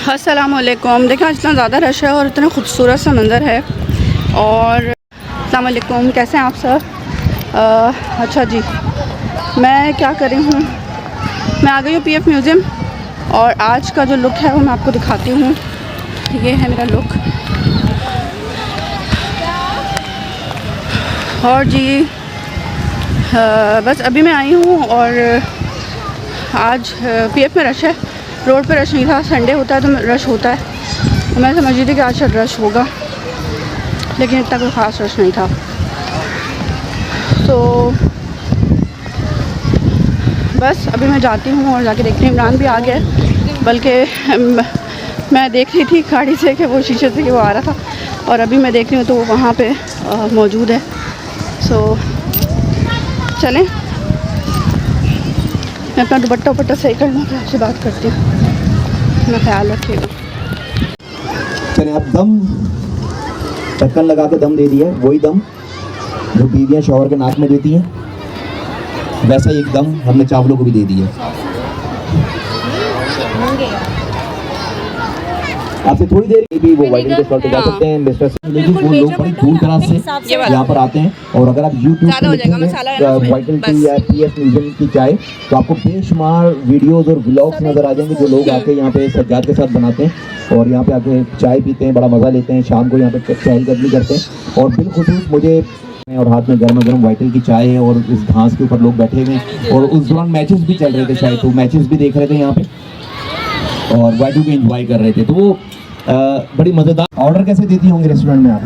अस्सलामुअलैकुम। देखिए आज इतना ज़्यादा रश है और इतना खूबसूरत सा मंज़र है। और अस्सलामुअलैकुम, कैसे हैं आप सब? अच्छा जी, मैं क्या कर रही हूँ, मैं आ गई हूँ पीएफ म्यूज़ियम और आज का जो लुक है वो मैं आपको दिखाती हूँ। ये है मेरा लुक। और जी बस अभी मैं आई हूँ और आज पीएफ में रश है। रोड पे रश नहीं था, संडे होता है तो रश होता है। तो मैं समझ रही थी कि आज शायद रश होगा, लेकिन इतना कोई ख़ास रश नहीं था। तो बस अभी मैं जाती हूँ और जाके देखती हूँ। इमरान भी आ गया, बल्कि मैं देख रही थी गाड़ी से कि वो शीशे से कि वो आ रहा था, और अभी मैं देख रही हूँ तो वो वहाँ पे मौजूद है। सो चलें, मैं अपना दुपट्टा सही कर लूँ, फिर आपसे बात करती हूँ। अपना ख्याल रखिएगा। चलिए, आप दम ढक्कन लगा के दम दे दिया, वही दम जो बीवियाँ शौहर के नाक में देती हैं, वैसा ही एक दम हमने चावलों को भी दे दिया। आपसे थोड़ी देर भी वो वाइटल के स्टॉल पे जा सकते हैं मिस्टर से, लेकिन वो लोग बड़ी दूर दराज से यहाँ पर आते हैं। और अगर आप यूट्यूब पे लिखेंगे वाइटल टी या पीएफ म्यूजियम की चाय, तो आपको बेशुमार वीडियोस और व्लॉग्स नजर आ जाएंगे जो लोग आके यहाँ पे सज्जाद के साथ बनाते हैं और यहाँ पे आके चाय पीते हैं, बड़ा मज़ा लेते हैं, शाम को यहाँ पे चहलकदमी करते हैं। और बिलखुसूस मुझे और हाथ में गर्मा गर्म वाइटल की चाय है और इस घास के ऊपर लोग बैठे हुए हैं और उस दौरान मैचेस भी चल रहे थे, शायद तो मैचेस भी देख रहे थे यहाँ पे और वाइटल को एंजॉय कर रहे थे। तो वो बड़ी मज़ेदार। ऑर्डर कैसे देती होंगे रेस्टोरेंट में आप?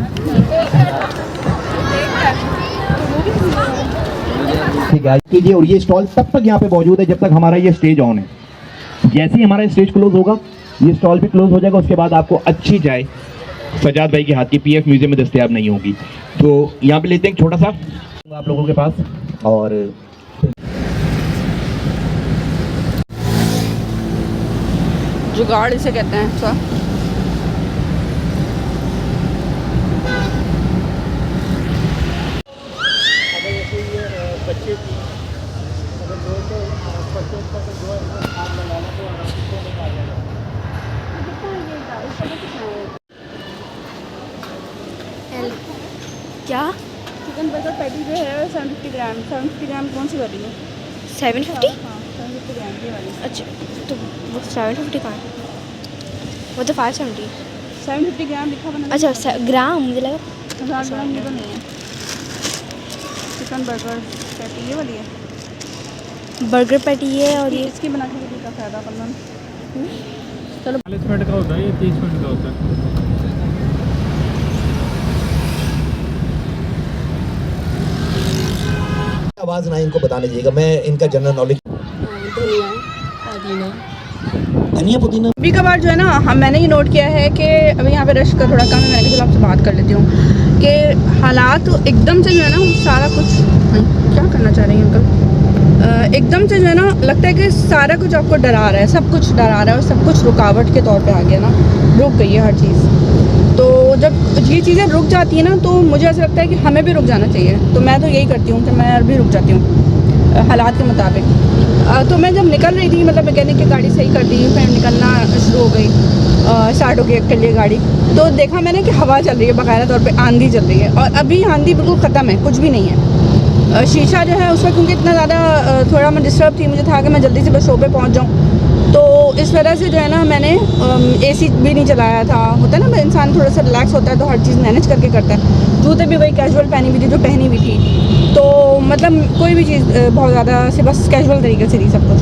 ठीक है, कीजिए। और ये स्टॉल तब तक यहाँ पे मौजूद है जब तक हमारा ये स्टेज ऑन है। जैसे ही हमारा स्टेज क्लोज होगा ये स्टॉल भी क्लोज हो जाएगा। उसके बाद आपको अच्छी चाय सजाद भाई के हाथ की पीएफ म्यूजियम में दस्तयाब नहीं होगी। तो यहाँ पे लेते हैं छोटा सा आप लोगों के पास। और जुगाड़ इसे कहते हैं सर। क्या चिकन बर्गर पैटी जो है 750 ग्राम। 750 ग्राम कौन सी वाली है? 750? हाँ 750 ग्राम की वाली। अच्छा, तो वो 750 का है, वो तो 570। 750 ग्राम लिखा बना। अच्छा ग्राम, मुझे लगा 1000 ग्राम ये तो नहीं है। चिकन बर्गर पैटी ये वाली है, बर्गर पैटी है। और ये इसकी बना के का फ़ायदा अपन। चलो 40 मिनट का होता है, ये 30 मिनट का होता है। आवाज़ ना इनको बताने दीजिएगा, मैं इनका जनरल नॉलेज। धनिया पुदीना कभी कभार जो है ना मैंने ये नोट किया है कि अभी यहाँ पे रश का थोड़ा कम है। मैंने कहा आपसे बात कर लेती हूँ कि हालात एकदम से जो है ना सारा कुछ क्या करना चाह रही हैं अंकल, एकदम से जो है ना लगता है कि सारा कुछ आपको डरा रहा है, सब कुछ डरा रहा है और सब कुछ रुकावट के तौर पे आ गया ना, रुक गई है हर चीज़। तो जब ये चीज़ें रुक जाती हैं ना तो मुझे ऐसा लगता है कि हमें भी रुक जाना चाहिए। तो मैं तो यही करती हूँ कि मैं भी रुक जाती हूँ हालात के मुताबिक। तो मैं जब निकल रही थी, मतलब मैकेनिक की गाड़ी सही कर दी, फिर निकलना शुरू हो गई, स्टार्ट हो गई के लिए गाड़ी, तो देखा मैंने कि हवा चल रही है, बाकायदा तौर पे आंधी चल रही है। और अभी आंधी बिल्कुल ख़त्म है, कुछ भी नहीं है। शीशा जो है उस वक्त क्योंकि इतना ज़्यादा थोड़ा मैं डिस्टर्ब थी, मुझे था कि मैं जल्दी से बस शो पे पहुँच जाऊँ, तो इस वजह से जो है ना मैंने एसी भी नहीं चलाया था। होता है ना इंसान थोड़ा सा रिलैक्स होता है तो हर चीज़ मैनेज करके करता है। जूते भी वही कैजुअल पहनी हुई थी जो पहनी हुई थी, तो मतलब कोई भी चीज़ बहुत ज़्यादा से बस कैजुअल तरीके से थी सब कुछ।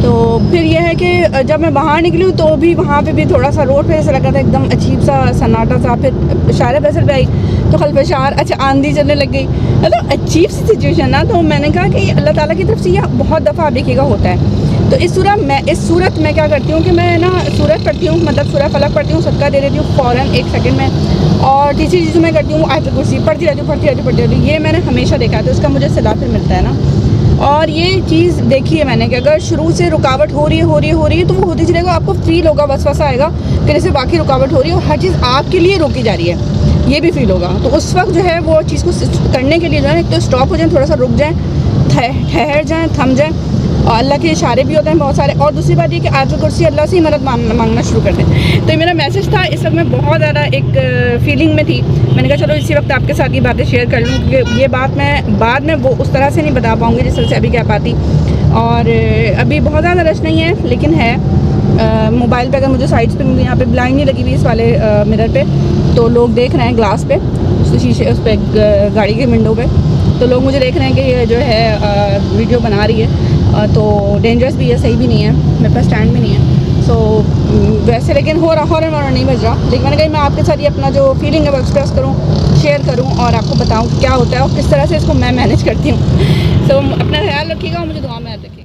तो फिर यह है कि जब मैं बाहर निकली तो भी वहाँ पे भी थोड़ा सा रोड पे ऐसा लगा था एकदम अजीब सा सन्नाटा सा। फिर शायर फैसल पे आई तो खलफशार, अच्छा आंधी चलने लग गई, मतलब अजीब सी सिचुएशन ना। तो मैंने कहा कि अल्लाह ताला की तरफ से यह बहुत दफ़ा आप देखिएगा होता है। तो इस सूरत में क्या करती हूँ कि मैं ना सूरत पढ़ती हूँ, मतलब सूरह फलक पढ़ती हूँ, सदका दे देती हूँ फ़ौरन 1 सेकंड में। और तीसरी चीज़ मैं करती हूँ आयत कुर्सी पढ़ती रहती हूँ। ये मैंने हमेशा देखा है, तो उसका मुझे सदा फिर मिलता है ना। और ये चीज़ देखी है मैंने कि अगर शुरू से रुकावट हो रही है तो वो होती चलेगा, आपको फील होगा, वसवसा आएगा कि जैसे बाकी रुकावट हो रही है और हर चीज़ आपके लिए रोकी जा रही है, ये भी फील होगा। तो उस वक्त जो है वो चीज़ को करने के लिए जो है एक तो स्टॉप हो जाए, थोड़ा सा रुक जाएँ, ठहर जाएँ, थम जाएँ और अल्लाह के इशारे भी होते हैं बहुत सारे। और दूसरी बात ये कि आयतुल कुर्सी अल्लाह से ही मदद मांगना शुरू कर दें। तो ये मेरा मैसेज था। इस वक्त मैं बहुत ज़्यादा एक फीलिंग में थी। मैंने कहा चलो इसी वक्त आपके साथ ये बातें शेयर कर लूँ, क्योंकि ये बात मैं बाद में वो उस तरह से नहीं बता पाऊँगी जिस तरह से अभी कह पाती। और अभी बहुत ज़्यादा रश नहीं है, लेकिन है मोबाइल पे अगर मुझे साइड्स पे, मुझे यहाँ पे ब्लाइंड नहीं लगी हुई इस वाले मिरर पे, तो लोग देख रहे हैं ग्लास पे, उस शीशे उस पर गाड़ी के विंडो पे, तो लोग मुझे देख रहे हैं कि ये जो है वीडियो बना रही है। तो डेंजरस भी है, सही भी नहीं है, मेरे पास स्टैंड भी नहीं है। सो वैसे लेकिन हॉरर नहीं बज रहा, लेकिन मैंने कहा मैं आपके साथ ये अपना जो फीलिंग है वो एक्सप्रेस करूँ, शेयर करूँ और आपको बताऊँ क्या होता है और किस तरह से इसको मैं मैनेज करती हूँ। सो अपना ख्याल रखिएगा और मुझे दुआ में याद रखिएगा।